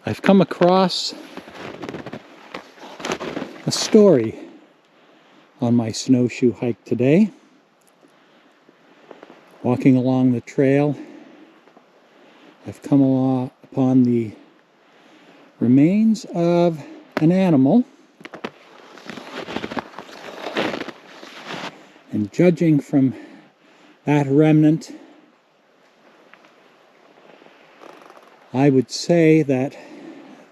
I've come across a story on my snowshoe hike today. Walking along the trail, I've come upon the remains of an animal, and judging from that remnant, I would say that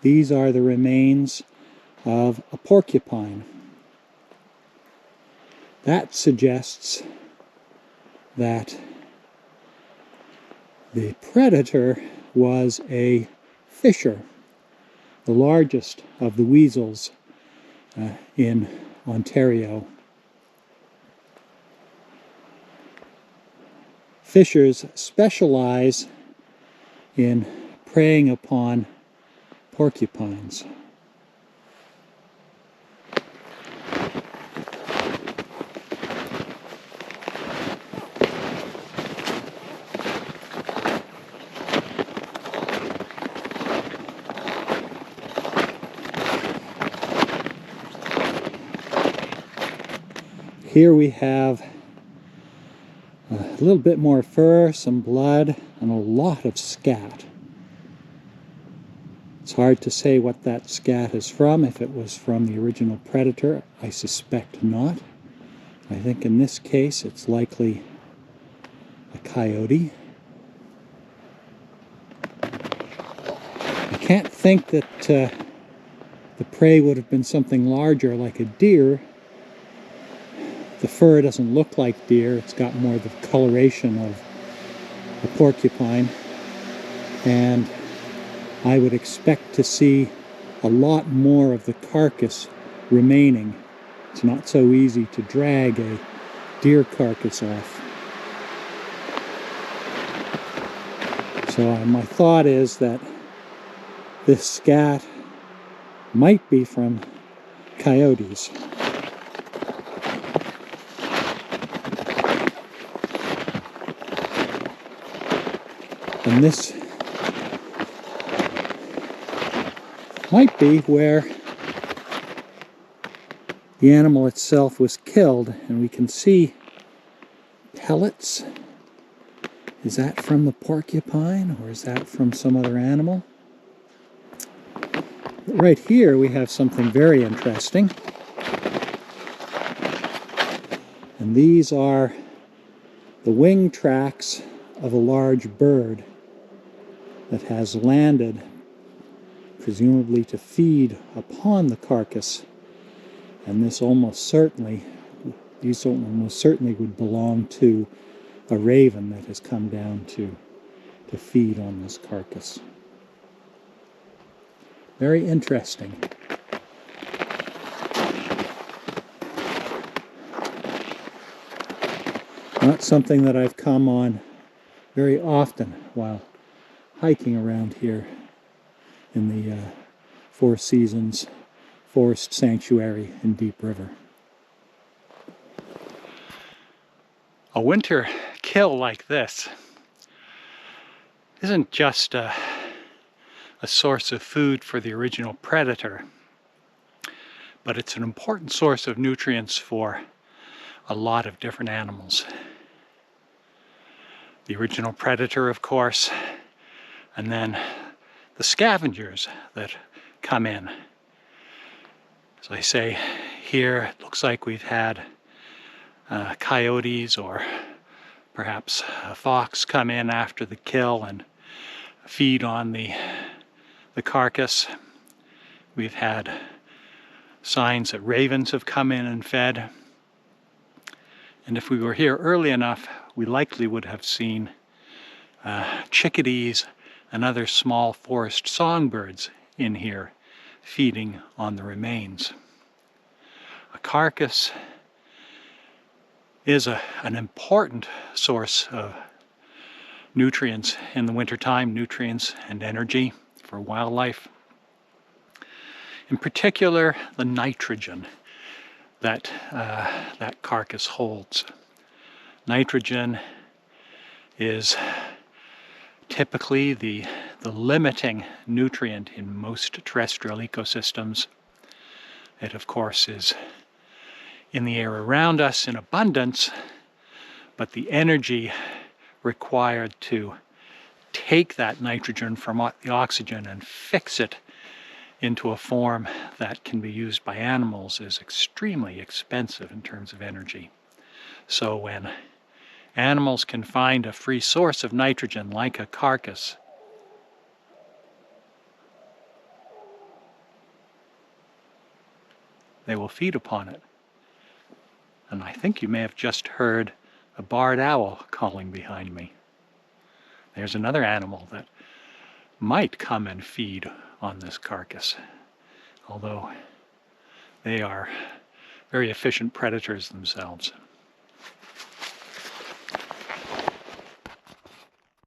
these are the remains of a porcupine. That suggests that the predator was a fisher, the largest of the weasels in Ontario. Fishers specialize in preying upon porcupines. Here we have a little bit more fur, some blood, and a lot of scat. It's hard to say what that scat is from. If it was from the original predator, I suspect not. I think in this case it's likely a coyote. I can't think that the prey would have been something larger like a deer. The fur doesn't look like deer. It's got more of the coloration of a porcupine. And I would expect to see a lot more of the carcass remaining. It's not so easy to drag a deer carcass off. So my thought is that this scat might be from coyotes. And this might be where the animal itself was killed, and we can see pellets. Is that from the porcupine, or is that from some other animal? But right here we have something very interesting. And these are the wing tracks of a large bird that has landed, presumably to feed upon the carcass. And this almost certainly, these almost certainly would belong to a raven that has come down to feed on this carcass. Very interesting. Not something that I've come on very often while hiking around here in the Four Seasons Forest Sanctuary in Deep River. A winter kill like this isn't just a source of food for the original predator, but it's an important source of nutrients for a lot of different animals. The original predator, of course, and then the scavengers that come in. As I say, here it looks like we've had coyotes or perhaps a fox come in after the kill and feed on the carcass. We've had signs that ravens have come in and fed. And if we were here early enough, we likely would have seen chickadees and other small forest songbirds in here feeding on the remains. A carcass is an important source of nutrients in the wintertime, nutrients and energy for wildlife. In particular, the nitrogen that that carcass holds. Nitrogen is typically the the limiting nutrient in most terrestrial ecosystems. It, of course, is in the air around us in abundance, but the energy required to take that nitrogen from the oxygen and fix it into a form that can be used by animals is extremely expensive in terms of energy. So when animals can find a free source of nitrogen like a carcass, they will feed upon it. And I think you may have just heard a barred owl calling behind me. There's another animal that might come and feed on this carcass, although they are very efficient predators themselves.